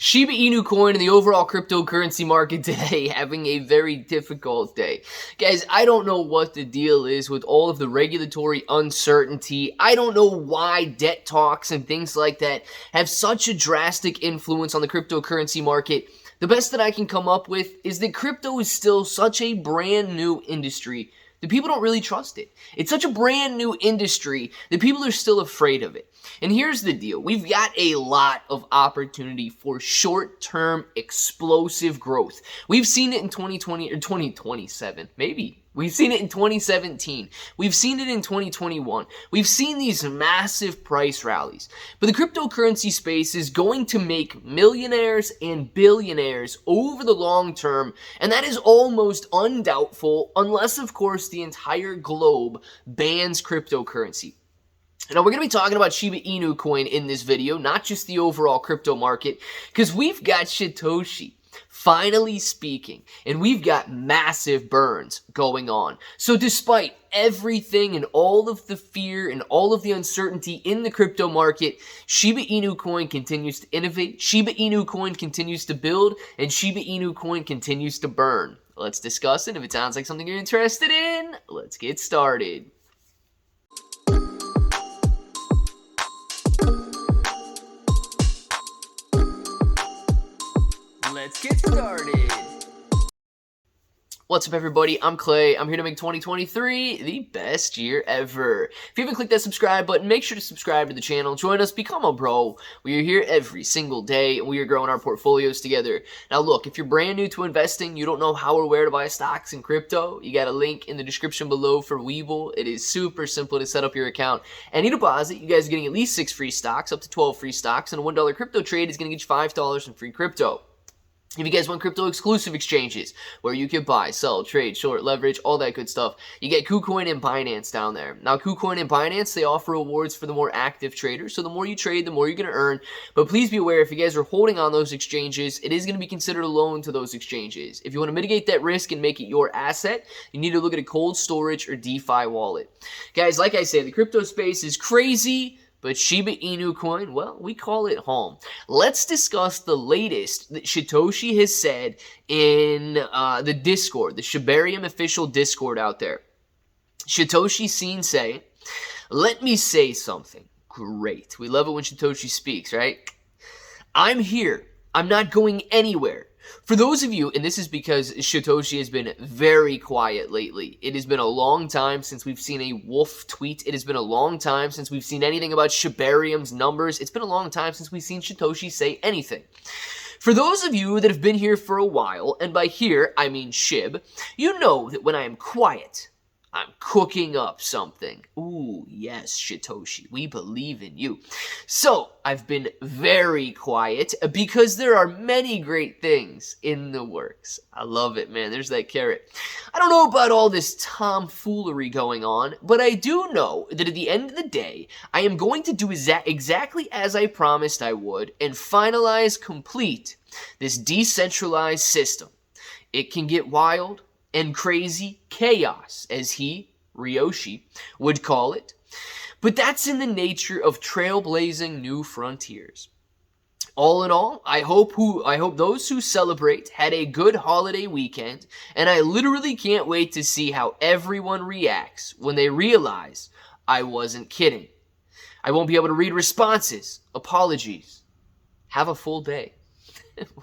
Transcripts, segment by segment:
Shiba Inu Coin and the overall cryptocurrency market today having a very difficult day. Guys, I don't know what the deal is with all of the regulatory uncertainty. I don't know why debt talks and things like that have such a drastic influence on the cryptocurrency market. The best that I can come up with is that crypto is still such a brand new industry that people don't really trust it. It's such a brand new industry that people are still afraid of it. And here's the deal. We've got a lot of opportunity for short-term explosive growth. We've seen it in 2020 or 2027, maybe. We've seen it in 2017. We've seen it in 2021. We've seen these massive price rallies. But the cryptocurrency space is going to make millionaires and billionaires over the long term, and that is almost undoubtful unless, of course, the entire globe bans cryptocurrency. Now, we're going to be talking about Shiba Inu Coin in this video, not just the overall crypto market, because we've got Shytoshi finally speaking, and we've got massive burns going on. So despite everything and all of the fear and all of the uncertainty in the crypto market, Shiba Inu Coin continues to innovate, Shiba Inu Coin continues to build, and Shiba Inu Coin continues to burn. Let's discuss it. If it sounds like something you're interested in, let's get started. Let's get started. What's up, everybody? I'm Clay. I'm here to make 2023 the best year ever. If you haven't clicked that subscribe button, make sure to subscribe to the channel. Join us, become a bro. We are here every single day, and we are growing our portfolios together. Now, look, if you're brand new to investing, you don't know how or where to buy stocks in crypto, you got a link in the description below for Webull. It is super simple to set up your account. Any deposit, you guys are getting at least 6 free stocks, up to 12 free stocks, and a $1 crypto trade is going to get you $5 in free crypto. If you guys want crypto exclusive exchanges where you can buy, sell, trade, short, leverage, all that good stuff, you get KuCoin and Binance down there. Now, KuCoin and Binance, they offer rewards for the more active traders. So the more you trade, the more you're going to earn. But please be aware, if you guys are holding on those exchanges, it is going to be considered a loan to those exchanges. If you want to mitigate that risk and make it your asset, you need to look at a cold storage or DeFi wallet. Guys, like I said, the crypto space is crazy. But Shiba Inu Coin, well, we call it home. Let's discuss the latest that Shytoshi has said in the Discord, the Shibarium official Discord out there. Shytoshi seen say, "Let me say something." Great. We love it when Shytoshi speaks, right? "I'm here. I'm not going anywhere. For those of you," and this is because Shytoshi has been very quiet lately. It has been a long time since we've seen a wolf tweet. It has been a long time since we've seen anything about Shibarium's numbers. It's been a long time since we've seen Shytoshi say anything. For those of you that have been here for a while, and by here I mean SHIB, you know that when I am quiet, I'm cooking up something. Ooh, yes, Shytoshi, we believe in you. So, I've been very quiet because there are many great things in the works. I love it, man. There's that carrot. I don't know about all this tomfoolery going on, but I do know that at the end of the day, I am going to do exactly as I promised I would and finalize, complete this decentralized system. It can get wild and crazy chaos, as he, Ryoshi, would call it. But that's in the nature of trailblazing new frontiers. All in all, I hope those who celebrate had a good holiday weekend, and I literally can't wait to see how everyone reacts when they realize I wasn't kidding. I won't be able to read responses. Apologies. Have a full day.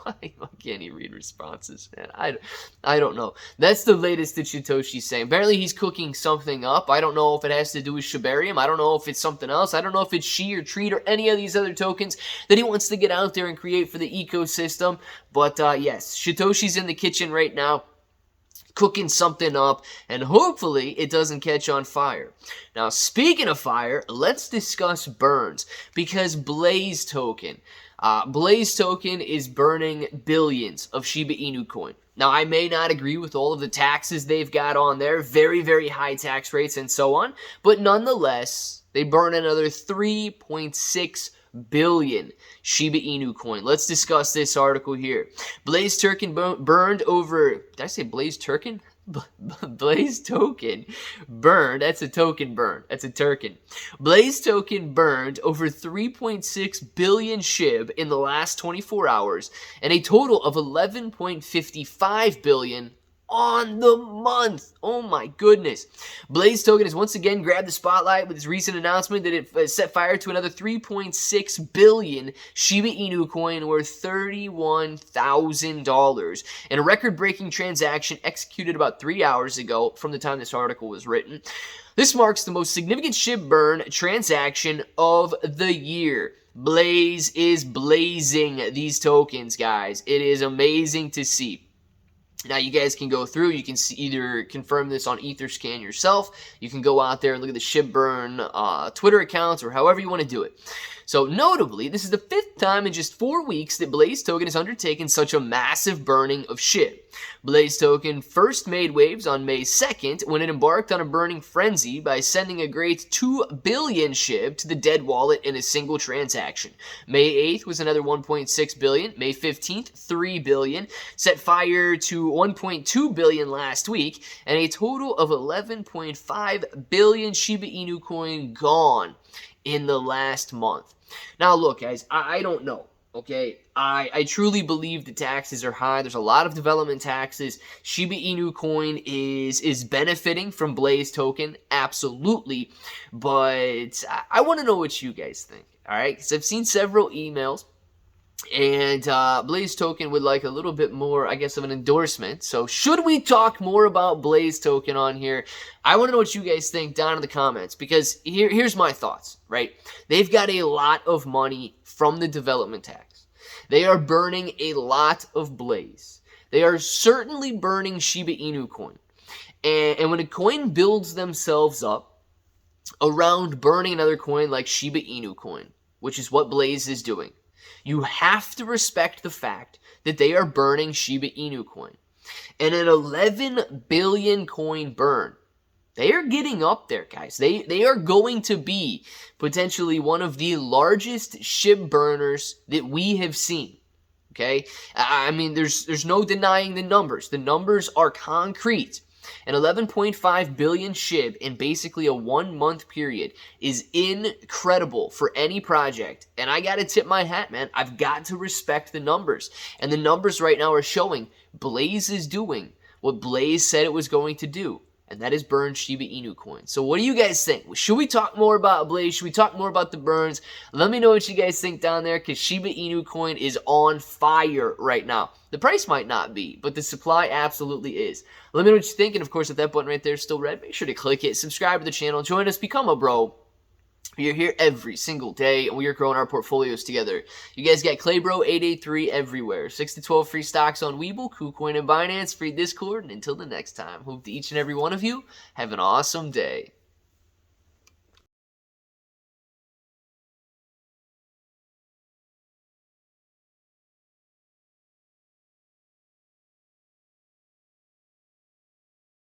Why can't he read responses, man? I don't know. That's the latest that Shytoshi's saying. Apparently he's cooking something up. I don't know if it has to do with Shibarium. I don't know if it's something else. I don't know if it's Shi or Treat or any of these other tokens that he wants to get out there and create for the ecosystem. But yes, Shytoshi's in the kitchen right now, cooking something up, and hopefully it doesn't catch on fire. Now, speaking of fire, let's discuss burns, because Blaze Token is burning billions of Shiba Inu Coin. Now, I may not agree with all of the taxes they've got on there, very, very high tax rates and so on, but nonetheless, they burn another 3.6 billion Shiba Inu Coin. Let's discuss this article here. Blaze Turkin burned over, did I say Blaze Turkin? Blaze token burned. That's a token burn. That's a token. Blaze token burned over 3.6 billion SHIB in the last 24 hours and a total of 11.55 billion on the month. Oh my goodness. Blaze token has once again grabbed the spotlight with its recent announcement that it set fire to another 3.6 billion Shiba Inu coin worth $31,000 in a record-breaking transaction executed about 3 hours ago from the time this article was written. This marks the most significant SHIB burn transaction of the year. Blaze is blazing these tokens, guys. It is amazing to see. Now, you guys can go through, you can see, either confirm this on Etherscan yourself, you can go out there and look at the SHIB burn Twitter accounts, or however you want to do it. So, notably, this is the 5th time in just 4 weeks that Blaze token has undertaken such a massive burning of SHIB. Blaze token first made waves on May 2nd when it embarked on a burning frenzy by sending a great 2 billion SHIB to the dead wallet in a single transaction. May 8th was another 1.6 billion. May 15th, 3 billion. Set fire to 1.2 billion last week, and a total of 11.5 billion Shiba Inu coin gone in the last month. Now, look, guys, I don't know. Okay, I truly believe the taxes are high. There's a lot of development taxes. Shiba Inu coin is benefiting from Blaze token, absolutely. But I want to know what you guys think, all right? Because I've seen several emails, and Blaze token would like a little bit more, I guess, of an endorsement. So should we talk more about Blaze token on here? I want to know what you guys think down in the comments, because here's my thoughts, right? They've got a lot of money from the development tax. They are burning a lot of Blaze. They are certainly burning Shiba Inu coin. And when a coin builds themselves up around burning another coin like Shiba Inu coin, which is what Blaze is doing, you have to respect the fact that they are burning Shiba Inu coin. And an 11 billion coin burn, they are getting up there, guys. They are going to be potentially one of the largest SHIB burners that we have seen. Okay? I mean, there's no denying the numbers. The numbers are concrete. An 11.5 billion SHIB in basically a 1 month period is incredible for any project. And I got to tip my hat, man. I've got to respect the numbers. And the numbers right now are showing Blaze is doing what Blaze said it was going to do. And that is burn Shiba Inu coin. So what do you guys think? Should we talk more about Blaze? Should we talk more about the burns? Let me know what you guys think down there, because Shiba Inu coin is on fire right now. The price might not be, but the supply absolutely is. Let me know what you think, and of course, if that button right there is still red, make sure to click it, subscribe to the channel, join us, become a bro. We are here every single day, and we are growing our portfolios together. You guys got ClayBro 883 everywhere. 6 to 12 free stocks on Webull, KuCoin, and Binance, free Discord. And until the next time, hope that each and every one of you have an awesome day.